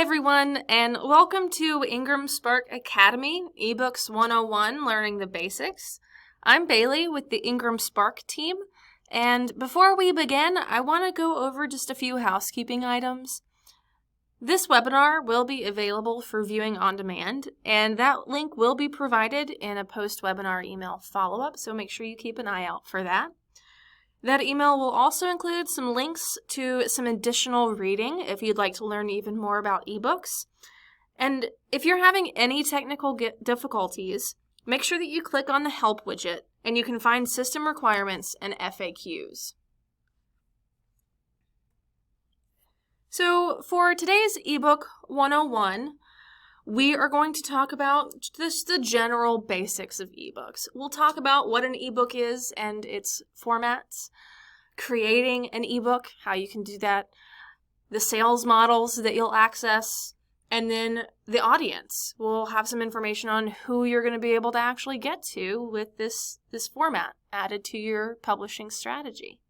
everyone, and welcome to IngramSpark Academy, Ebooks 101, Learning the Basics. I'm Bailey with the IngramSpark team, and before we begin, I want to go over just a few housekeeping items. This webinar will be available for viewing on demand, and that link will be provided in a post-webinar email follow-up, so make sure you keep an eye out for that. That email will also include some links to some additional reading if you'd like to learn even more about ebooks. And if you're having any technical difficulties, make sure that you click on the Help widget and you can find system requirements and FAQs. So for today's ebook 101, we are going to talk about just the general basics of ebooks. We'll talk about what an ebook is and its formats, creating an ebook, how you can do that, the sales models that you'll access, and then the audience. We'll have some information on who you're going to be able to actually get to with this format added to your publishing strategy.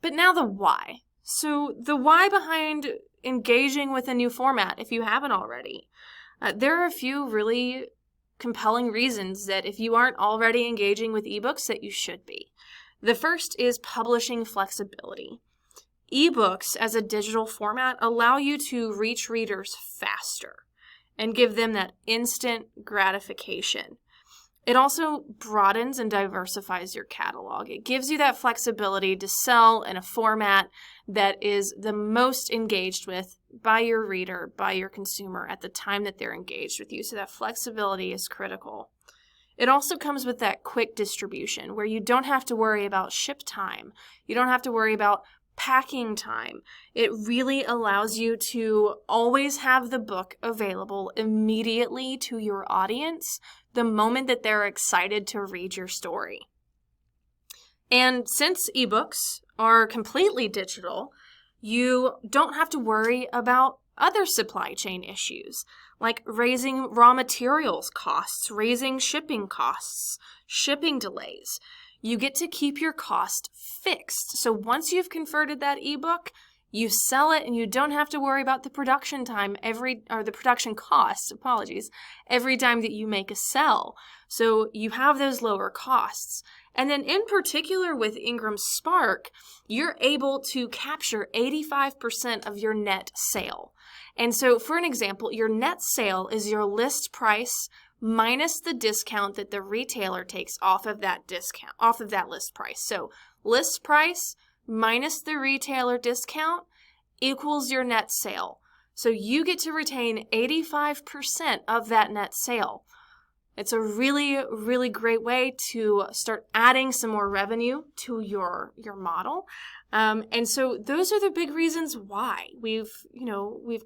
But now the why. So the why behind engaging with a new format, if you haven't already. There are a few really compelling reasons that if you aren't already engaging with ebooks that you should be. The first is publishing flexibility. Ebooks as a digital format allow you to reach readers faster and give them that instant gratification. It also broadens and diversifies your catalog. It gives you that flexibility to sell in a format that is the most engaged with by your reader, by your consumer at the time that they're engaged with you. So that flexibility is critical. It also comes with that quick distribution where you don't have to worry about ship time. You don't have to worry about packing time. It really allows you to always have the book available immediately to your audience the moment that they're excited to read your story. And since ebooks are completely digital, you don't have to worry about other supply chain issues like raising raw materials costs, raising shipping costs, shipping delays. You get to keep your cost fixed. So once you've converted that ebook, you sell it and you don't have to worry about the production time the production costs, every time that you make a sell. So you have those lower costs. And then in particular with IngramSpark, you're able to capture 85% of your net sale. And so for an example, your net sale is your list price minus the discount that the retailer takes off of that list price. So list price minus the retailer discount equals your net sale. So you get to retain 85% of that net sale. It's a really, really great way to start adding some more revenue to your model. And so those are the big reasons why we've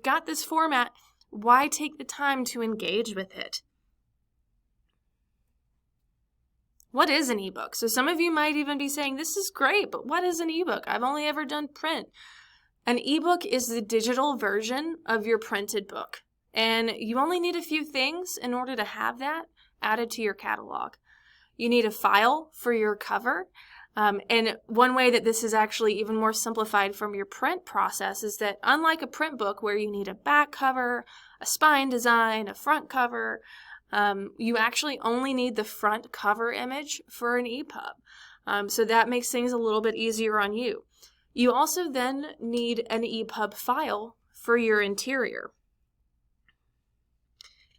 got this format. Why take the time to engage with it? What is an ebook? So some of you might even be saying, this is great, but what is an ebook? I've only ever done print. An ebook is the digital version of your printed book. And you only need a few things in order to have that added to your catalog. You need a file for your cover. And one way that this is actually even more simplified from your print process is that unlike a print book where you need a back cover, a spine design, a front cover, you actually only need the front cover image for an EPUB. So that makes things a little bit easier on you. You also then need an EPUB file for your interior.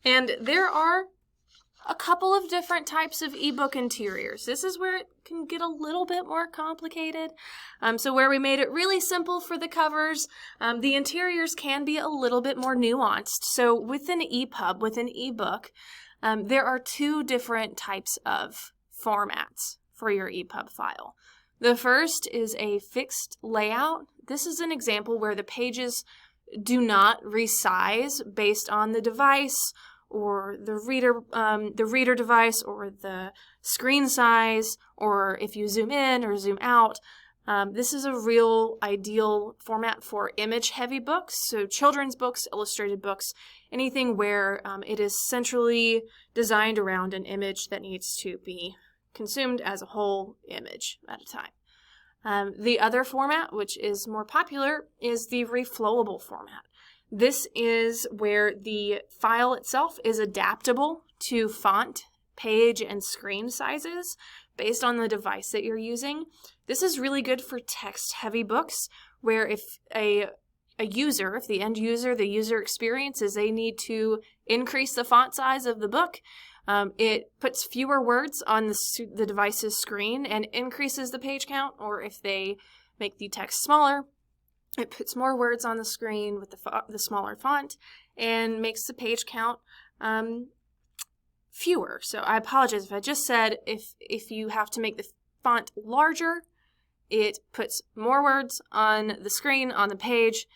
And there are a couple of different types of ebook interiors. This is where it can get a little bit more complicated. So where we made it really simple for the covers, the interiors can be a little bit more nuanced. So with an EPUB, with an ebook, there are two different types of formats for your EPUB file. The first is a fixed layout. This is an example where the pages do not resize based on the device or the reader device or the screen size, or if you zoom in or zoom out. This is a real ideal format for image-heavy books, so children's books, illustrated books, anything where it is centrally designed around an image that needs to be consumed as a whole image at a time. The other format, which is more popular, is the reflowable format. This is where the file itself is adaptable to font, page, and screen sizes based on the device that you're using. This is really good for text-heavy books, where if the end user, the user experience is they need to increase the font size of the book, it puts fewer words on the device's screen and increases the page count, or if they make the text smaller, it puts more words on the screen with the smaller font and makes the page count fewer. So I apologize if I just said if you have to make the font larger, it puts more words on the screen, on the page,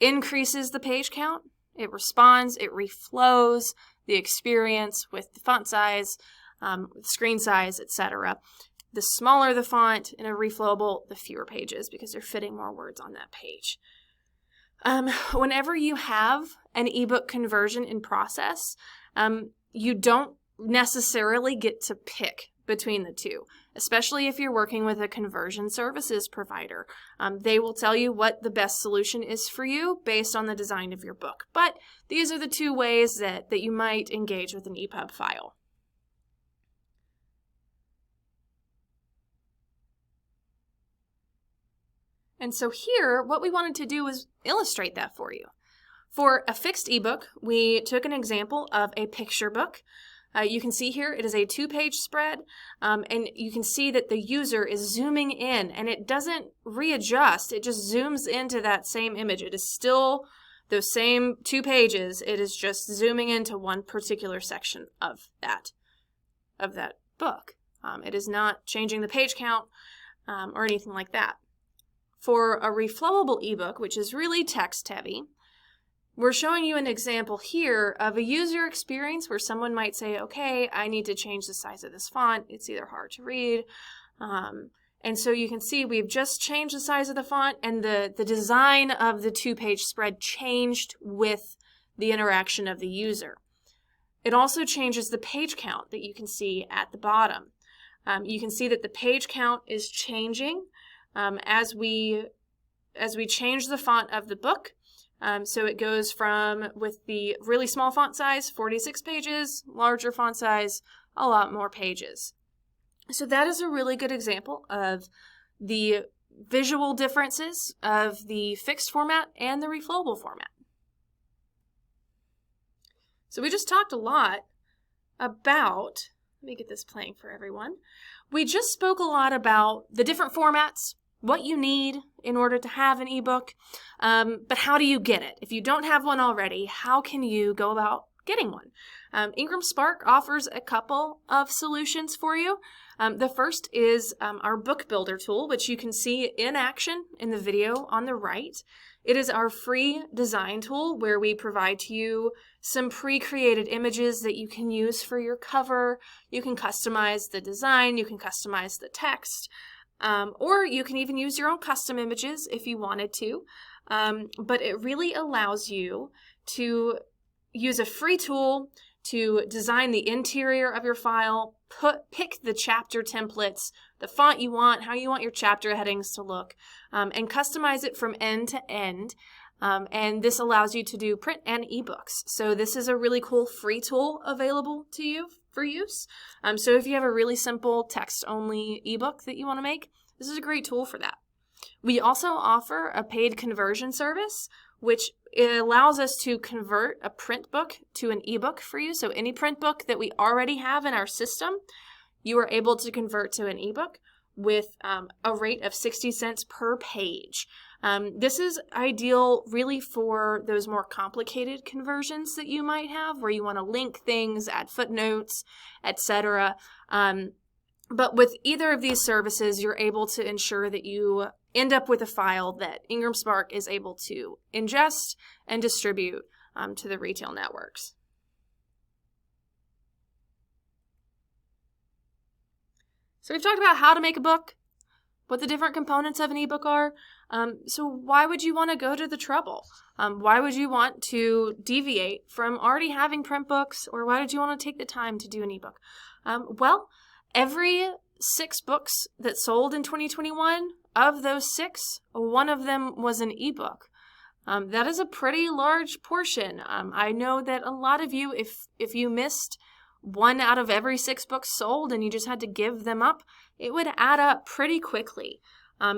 increases the page count, it responds, it reflows the experience with the font size, screen size, etc. The smaller the font in a reflowable, the fewer pages because they're fitting more words on that page. Whenever you have an ebook conversion in process, you don't necessarily get to pick between the two, especially if you're working with a conversion services provider. They will tell you what the best solution is for you based on the design of your book. But these are the two ways that you might engage with an EPUB file. And so here, what we wanted to do was illustrate that for you. For a fixed ebook, we took an example of a picture book. You can see here it is a 2-page spread, and you can see that the user is zooming in, and it doesn't readjust. It just zooms into that same image. It is still those same 2 pages. It is just zooming into one particular section of that book. It is not changing the page count or anything like that. For a reflowable ebook, which is really text-heavy, we're showing you an example here of a user experience where someone might say, okay, I need to change the size of this font. It's either hard to read. And so you can see we've just changed the size of the font, and the design of the 2-page spread changed with the interaction of the user. It also changes the page count that you can see at the bottom. You can see that the page count is changing as we change the font of the book. So it goes from, with the really small font size, 46 pages, larger font size, a lot more pages. So that is a really good example of the visual differences of the fixed format and the reflowable format. So we just talked a lot about, let me get this playing for everyone. We just spoke a lot about the different formats, what you need in order to have an ebook, but how do you get it? If you don't have one already, how can you go about getting one? IngramSpark offers a couple of solutions for you. The first is our book builder tool, which you can see in action in the video on the right. It is our free design tool where we provide to you some pre-created images that you can use for your cover. You can customize the design, you can customize the text, or you can even use your own custom images if you wanted to. But it really allows you to use a free tool to design the interior of your file, pick the chapter templates, the font you want, how you want your chapter headings to look, and customize it from end to end. And this allows you to do print and ebooks. So this is a really cool free tool available to you for use. So if you have a really simple text-only ebook that you want to make, this is a great tool for that. We also offer a paid conversion service, which it allows us to convert a print book to an ebook for you. So any print book that we already have in our system, you are able to convert to an ebook with a rate of 60 cents per page. This is ideal really for those more complicated conversions that you might have where you want to link things, add footnotes, etc. But with either of these services, you're able to ensure that you end up with a file that IngramSpark is able to ingest and distribute to the retail networks. So we've talked about how to make a book, what the different components of an ebook are. So why would you want to go to the trouble? Why would you want to deviate from already having print books, or why would you want to take the time to do an ebook? Well, every 6 books that sold in 2021, of those 6, one of them was an ebook. That is a pretty large portion. I know that a lot of you, if you missed 1 out of every 6 books sold and you just had to give them up, it would add up pretty quickly.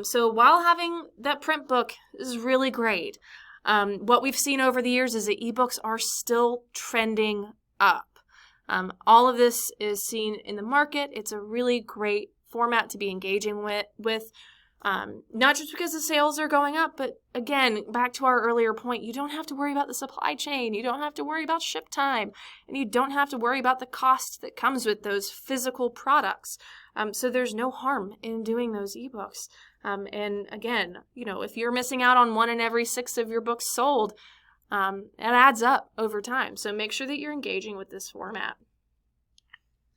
So while having that print book is really great, what we've seen over the years is that ebooks are still trending up. All of this is seen in the market. It's a really great format to be engaging with. Not just because the sales are going up, but again, back to our earlier point, you don't have to worry about the supply chain. You don't have to worry about ship time, and you don't have to worry about the cost that comes with those physical products. So there's no harm in doing those ebooks. And again, if you're missing out on 1 in every 6 of your books sold, it adds up over time. So make sure that you're engaging with this format.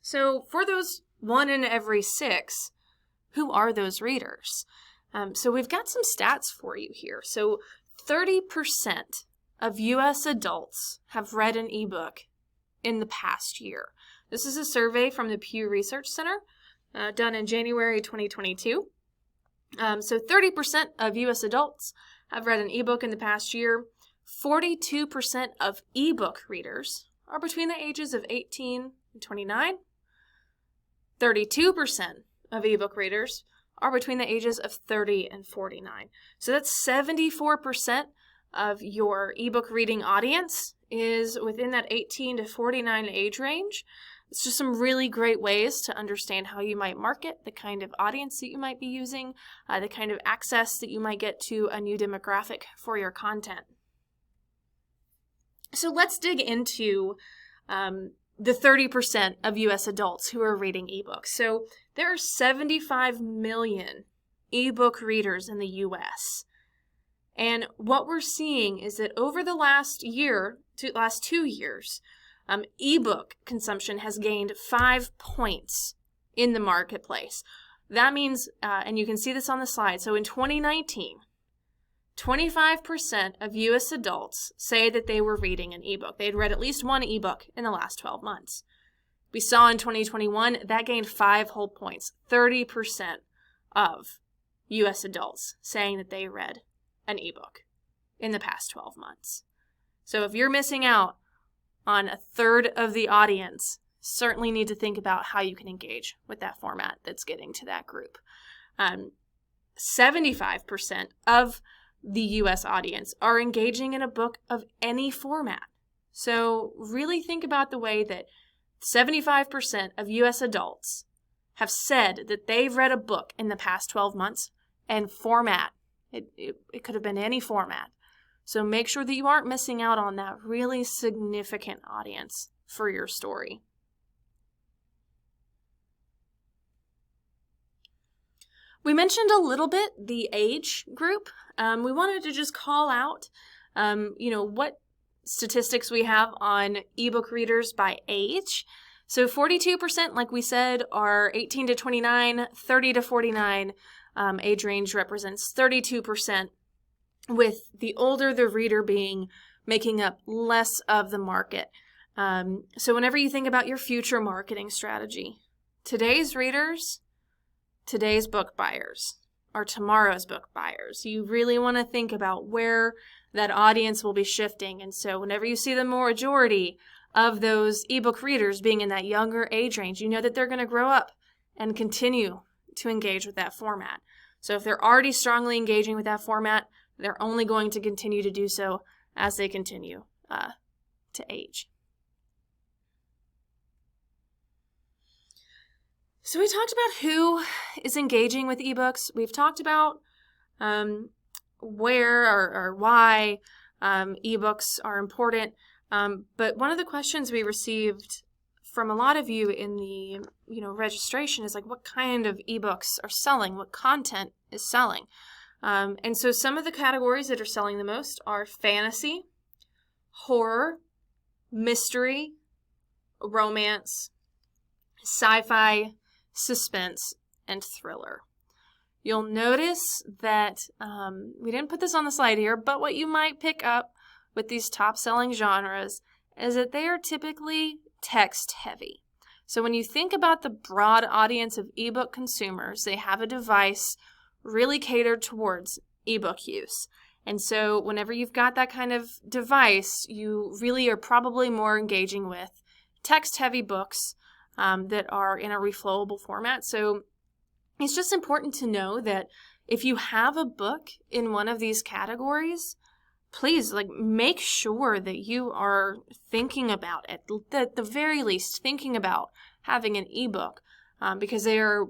So for those 1 in every 6, who are those readers? So we've got some stats for you here. So 30% of U.S. adults have read an ebook in the past year. This is a survey from the Pew Research Center done in January 2022. So 30% of U.S. adults have read an ebook in the past year. 42% of ebook readers are between the ages of 18 and 29. 32% of ebook readers are between the ages of 30 and 49. So that's 74% of your ebook reading audience is within that 18 to 49 age range. It's just some really great ways to understand how you might market, the kind of audience that you might be using, the kind of access that you might get to a new demographic for your content. So let's dig into the 30% of U.S. adults who are reading ebooks. So there are 75 million ebook readers in the U.S. And what we're seeing is that over the last 2 years, ebook consumption has gained 5 points in the marketplace. That means, and you can see this on the slide, so in 2019, 25% of U.S. adults say that they were reading an ebook. They had read at least 1 ebook in the last 12 months. We saw in 2021, that gained 5 whole points, 30% of U.S. adults saying that they read an ebook in the past 12 months. So if you're missing out on a third of the audience, certainly need to think about how you can engage with that format that's getting to that group. 75% of the U.S. audience are engaging in a book of any format. So really think about the way that 75% of U.S. adults have said that they've read a book in the past 12 months, and format. It could have been any format. So make sure that you aren't missing out on that really significant audience for your story. We mentioned a little bit the age group. We wanted to just call out, what statistics we have on ebook readers by age. So 42%, like we said, are 18 to 29, 30 to 49 age range represents 32%, with the older the reader making up less of the market. So whenever you think about your future marketing strategy, today's readers, today's book buyers, or tomorrow's book buyers, you really want to think about where that audience will be shifting. And so whenever you see the majority of those ebook readers being in that younger age range, you know that they're going to grow up and continue to engage with that format. So if they're already strongly engaging with that format, they're only going to continue to do so as they continue to age. So we talked about who is engaging with ebooks. We've talked about where or why ebooks are important. But one of the questions we received from a lot of you in the registration is like, what kind of ebooks are selling? What content is selling? And so some of the categories that are selling the most are fantasy, horror, mystery, romance, sci-fi, suspense, and thriller. You'll notice that we didn't put this on the slide here, but what you might pick up with these top-selling genres is that they are typically text-heavy. So when you think about the broad audience of ebook consumers, they have a device really catered towards ebook use. And so whenever you've got that kind of device, you really are probably more engaging with text-heavy books that are in a reflowable format. So it's just important to know that if you have a book in one of these categories, please make sure that you are thinking about, at the very least, thinking about having an ebook, because they are,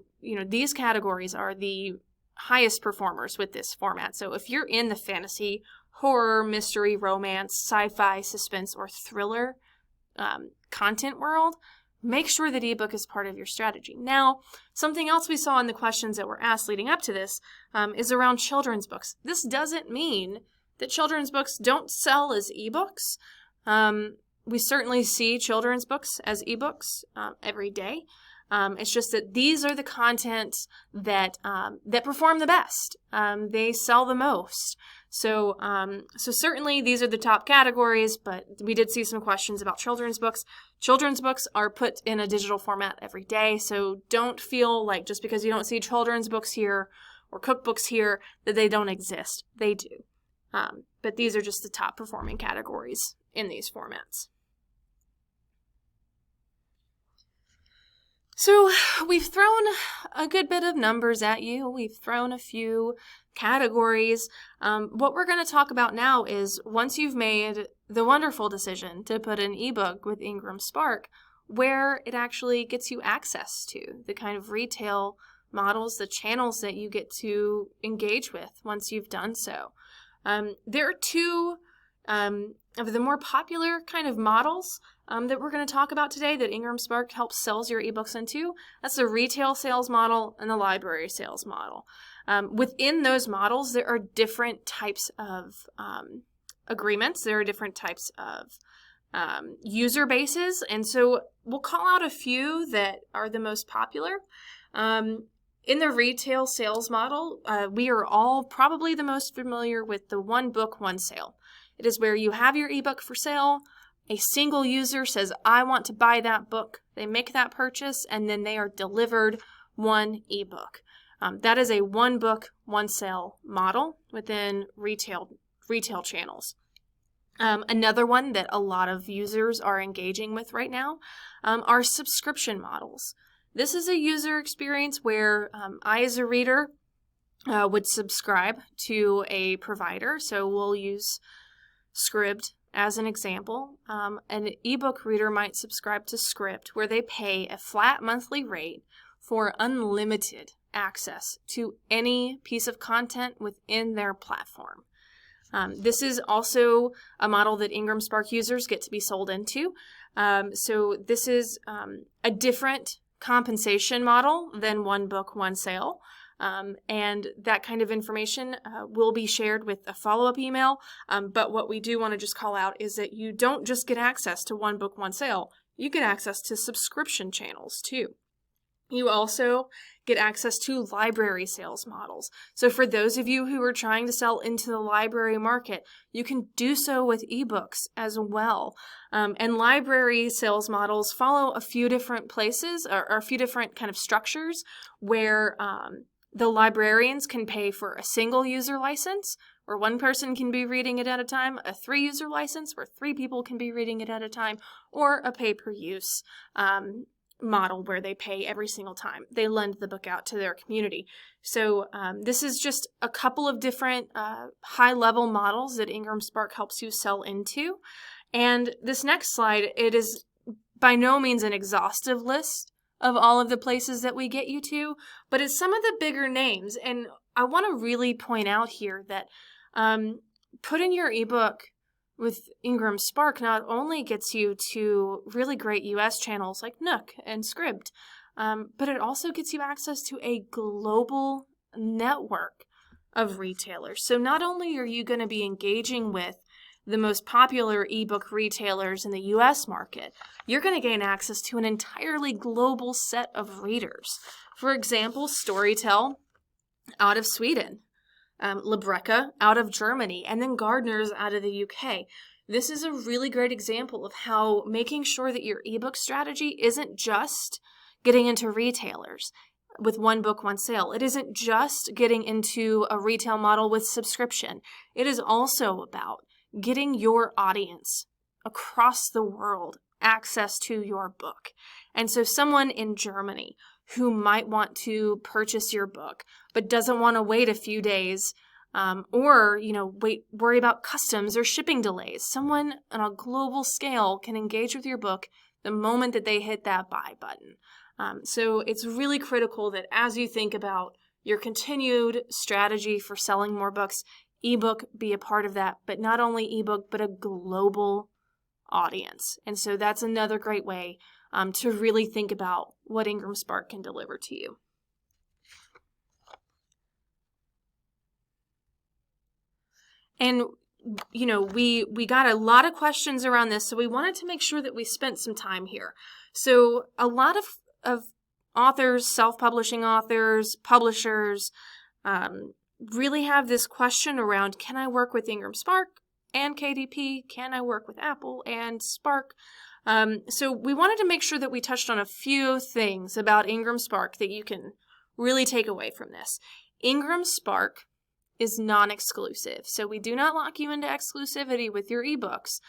these categories are the highest performers with this format. So if you're in the fantasy, horror, mystery, romance, sci-fi, suspense, or thriller content world, make sure that ebook is part of your strategy. Now, something else we saw in the questions that were asked leading up to this is around children's books. This doesn't mean that children's books don't sell as ebooks. We certainly see children's books as ebooks every day. It's just that these are the contents that perform the best. They sell the most. So certainly these are the top categories, but we did see some questions about children's books. Children's books are put in a digital format every day, so don't feel like just because you don't see children's books here or cookbooks here that they don't exist. They do. But these are just the top performing categories in these formats. So we've thrown a good bit of numbers at you. We've thrown a few categories. What we're going to talk about now is once you've made the wonderful decision to put an ebook with IngramSpark, where it actually gets you access to the kind of retail models, the channels that you get to engage with once you've done so. There are two of the more popular kind of models that we're going to talk about today that IngramSpark helps sells your ebooks into. That's the retail sales model and the library sales model. Within those models, there are different types of agreements. There are different types of user bases. And so we'll call out a few that are the most popular. In the retail sales model, we are all probably the most familiar with the one book, one sale. It is where you have your ebook for sale. A single user says, I want to buy that book. They make that purchase, and then they are delivered one ebook. That is a one book, one sale model within retail channels. Another one that a lot of users are engaging with right now are subscription models. This is a user experience where I, as a reader, would subscribe to a provider. So we'll use Scribd as an example. An ebook reader might subscribe to Scribd, where they pay a flat monthly rate for unlimited access to any piece of content within their platform. This is also a model that IngramSpark users get to be sold into. So this is a different compensation model than one book, one sale. And that kind of information will be shared with a follow-up email. But what we do want to just call out is that you don't just get access to one book, one sale. You get access to subscription channels too. You also get access to library sales models. So for those of you who are trying to sell into the library market, you can do so with ebooks as well. And library sales models follow a few different places or a few different kind of structures where the librarians can pay for a single user license, where one person can be reading it at a time, a 3-user license, where 3 people can be reading it at a time, or a pay-per-use model where they pay every single time they lend the book out to their community. So this is just a couple of different high-level models that IngramSpark helps you sell into. And this next slide, it is by no means an exhaustive list of all of the places that we get you to, but it's some of the bigger names. And I want to really point out here that putting your ebook with IngramSpark not only gets you to really great US channels like Nook and Scribd, but it also gets you access to a global network of retailers. So not only are you going to be engaging with the most popular ebook retailers in the US market, you're going to gain access to an entirely global set of readers. For example, Storytel out of Sweden, Libreca out of Germany, and then Gardner's out of the UK. This is a really great example of how making sure that your ebook strategy isn't just getting into retailers. with one book, one sale. It isn't just getting into a retail model with subscription. It is also about getting your audience across the world access to your book. And so someone in Germany who might want to purchase your book but doesn't want to wait a few days or worry about customs or shipping delays. Someone on a global scale can engage with your book the moment that they hit that buy button. So it's really critical that as you think about your continued strategy for selling more books, ebook be a part of that, but not only ebook, but a global audience. And so that's another great way to really think about what IngramSpark can deliver to you. And we got a lot of questions around this, so we wanted to make sure that we spent some time here. So a lot of authors, self-publishing authors, publishers, really have this question around, can I work with IngramSpark and KDP? Can I work with Apple and Spark? So we wanted to make sure that we touched on a few things about IngramSpark that you can really take away from this. IngramSpark is non-exclusive, so we do not lock you into exclusivity with your ebooks.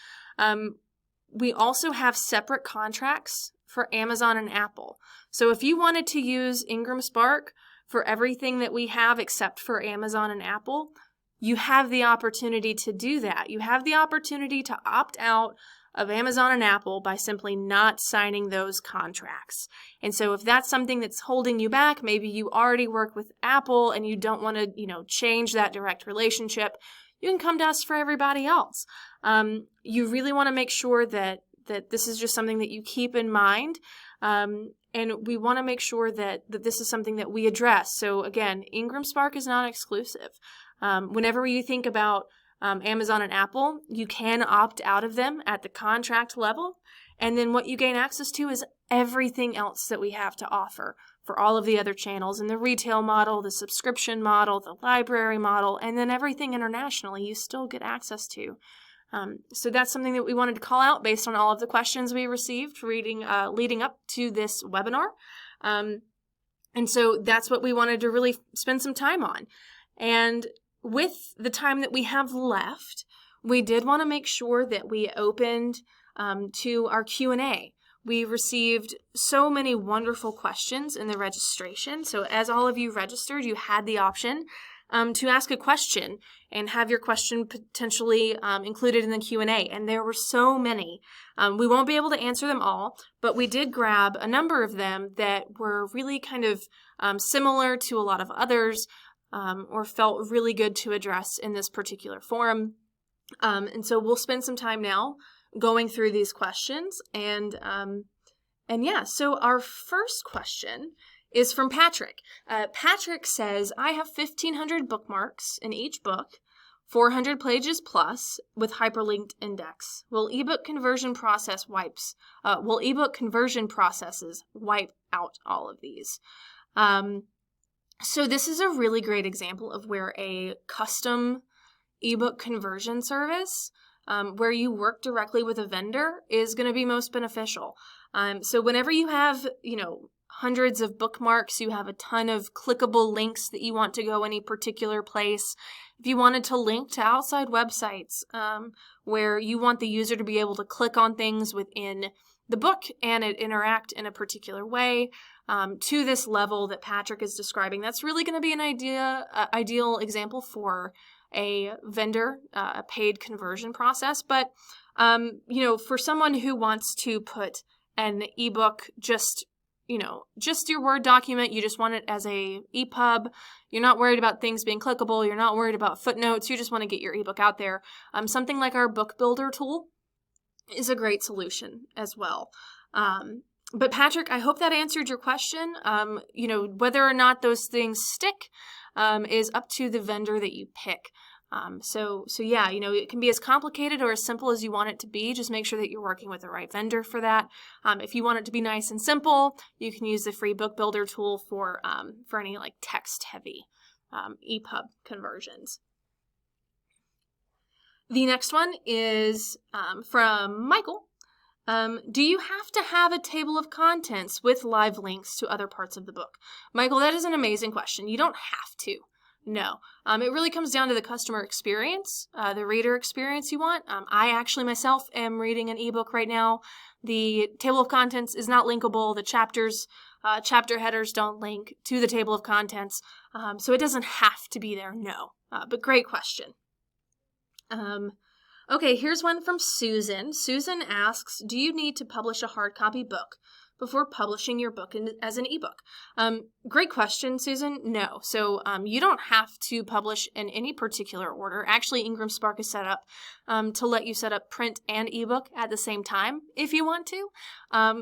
We also have separate contracts for Amazon and Apple. So if you wanted to use IngramSpark for everything that we have except for Amazon and Apple, you have the opportunity to do that. You have the opportunity to opt out of Amazon and Apple by simply not signing those contracts. And so if that's something that's holding you back, maybe you already work with Apple and you don't want to, change that direct relationship, you can come to us for everybody else. You really want to make sure that this is just something that you keep in mind. And we want to make sure that this is something that we address. So again, IngramSpark is not exclusive. Whenever you think about Amazon and Apple, you can opt out of them at the contract level. And then what you gain access to is everything else that we have to offer for all of the other channels in the retail model, the subscription model, the library model, and then everything internationally you still get access to. So that's something that we wanted to call out based on all of the questions we received leading up to this webinar. And so that's what we wanted to really spend some time on. And with the time that we have left, we did want to make sure that we opened to our Q&A. We received so many wonderful questions in the registration. So as all of you registered, you had the option to ask a question and have your question potentially included in the Q&A. And there were so many. We won't be able to answer them all, but we did grab a number of them that were really kind of similar to a lot of others or felt really good to address in this particular forum. And so we'll spend some time now going through these questions. And yeah, so our first question is from Patrick. Patrick says, I have 1,500 bookmarks in each book, 400 pages plus with hyperlinked index. Will ebook conversion processes wipe out all of these? So this is a really great example of where a custom ebook conversion service, where you work directly with a vendor, is going to be most beneficial. So whenever you have, hundreds of bookmarks, you have a ton of clickable links that you want to go any particular place. If you wanted to link to outside websites where you want the user to be able to click on things within the book and it interact in a particular way to this level that Patrick is describing, that's really going to be an ideal example for a vendor, a paid conversion process. But, for someone who wants to put an ebook just your Word document, you just want it as a EPUB, you're not worried about things being clickable, you're not worried about footnotes, you just want to get your ebook out there. Something like our book builder tool is a great solution as well. But Patrick, I hope that answered your question. Whether or not those things stick is up to the vendor that you pick. So yeah, it can be as complicated or as simple as you want it to be. Just make sure that you're working with the right vendor for that. If you want it to be nice and simple, you can use the free book builder tool for any like text heavy EPUB conversions. The next one is from Michael. Do you have to have a table of contents with live links to other parts of the book? Michael, that is an amazing question. You don't have to. No. It really comes down to the customer experience, the reader experience you want. I actually myself am reading an ebook right now. The table of contents is not linkable. The chapter headers don't link to the table of contents. So it doesn't have to be there, no. But great question. Okay, here's one from Susan. Susan asks, do you need to publish a hard copy book before publishing your book as an ebook? Great question, Susan. No. So you don't have to publish in any particular order. Actually, IngramSpark is set up to let you set up print and ebook at the same time if you want to.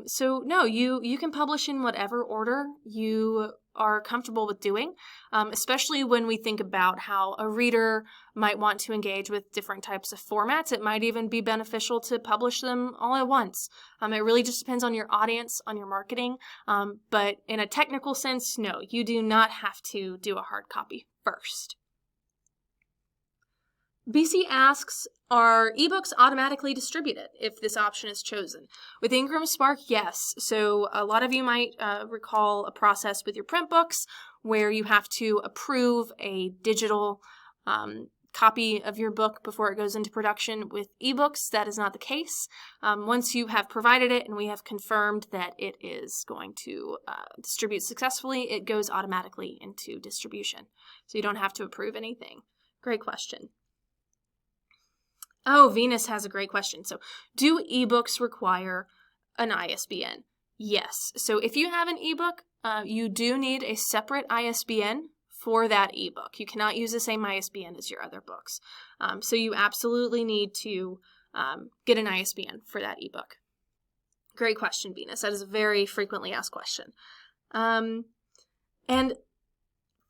So no, you can publish in whatever order you are comfortable with doing, especially when we think about how a reader might want to engage with different types of formats. It might even be beneficial to publish them all at once. It really just depends on your audience, on your marketing, but in a technical sense, no, you do not have to do a hard copy first. BC asks, are ebooks automatically distributed if this option is chosen? With IngramSpark, yes. So a lot of you might recall a process with your print books where you have to approve a digital copy of your book before it goes into production. With ebooks, that is not the case. Once you have provided it and we have confirmed that it is going to distribute successfully, it goes automatically into distribution. So you don't have to approve anything. Great question. Oh, Venus has a great question. So, do ebooks require an ISBN? Yes. So, if you have an ebook, you do need a separate ISBN for that ebook. You cannot use the same ISBN as your other books. So, you absolutely need to get an ISBN for that ebook. Great question, Venus. That is a very frequently asked question. And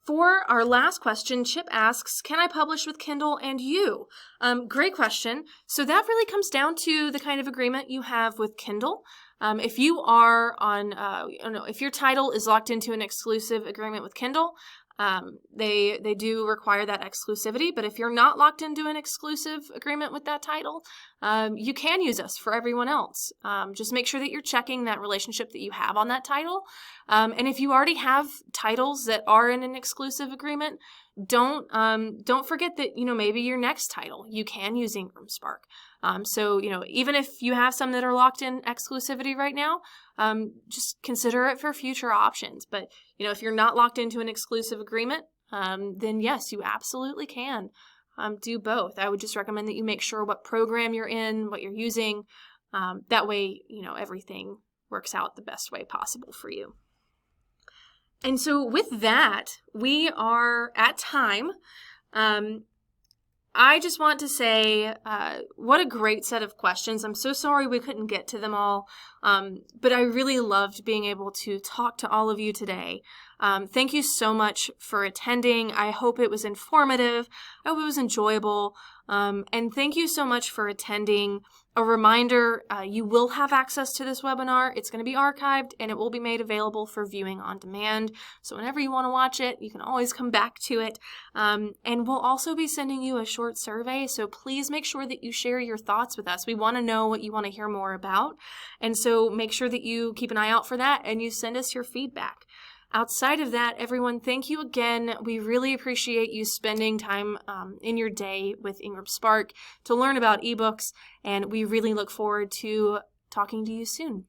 for our last question, Chip asks, can I publish with Kindle and you? Great question. So that really comes down to the kind of agreement you have with Kindle. If you are on, if your title is locked into an exclusive agreement with Kindle, they do require that exclusivity. But if you're not locked into an exclusive agreement with that title, you can use us for everyone else. Just make sure that you're checking that relationship that you have on that title. And if you already have titles that are in an exclusive agreement, don't forget that, maybe your next title, you can use IngramSpark. So, even if you have some that are locked in exclusivity right now, just consider it for future options. But, if you're not locked into an exclusive agreement, then yes, you absolutely can do both. I would just recommend that you make sure what program you're in, what you're using. That way, everything works out the best way possible for you. And so with that, we are at time. I just want to say, what a great set of questions. I'm so sorry we couldn't get to them all, but I really loved being able to talk to all of you today. Thank you so much for attending. I hope it was informative. I hope it was enjoyable. And thank you so much for attending. A reminder, you will have access to this webinar. It's going to be archived and it will be made available for viewing on demand. So whenever you want to watch it, you can always come back to it. And we'll also be sending you a short survey. So please make sure that you share your thoughts with us. We want to know what you want to hear more about. And so make sure that you keep an eye out for that and you send us your feedback. Outside of that, everyone, thank you again. We really appreciate you spending time in your day with IngramSpark to learn about ebooks, and we really look forward to talking to you soon.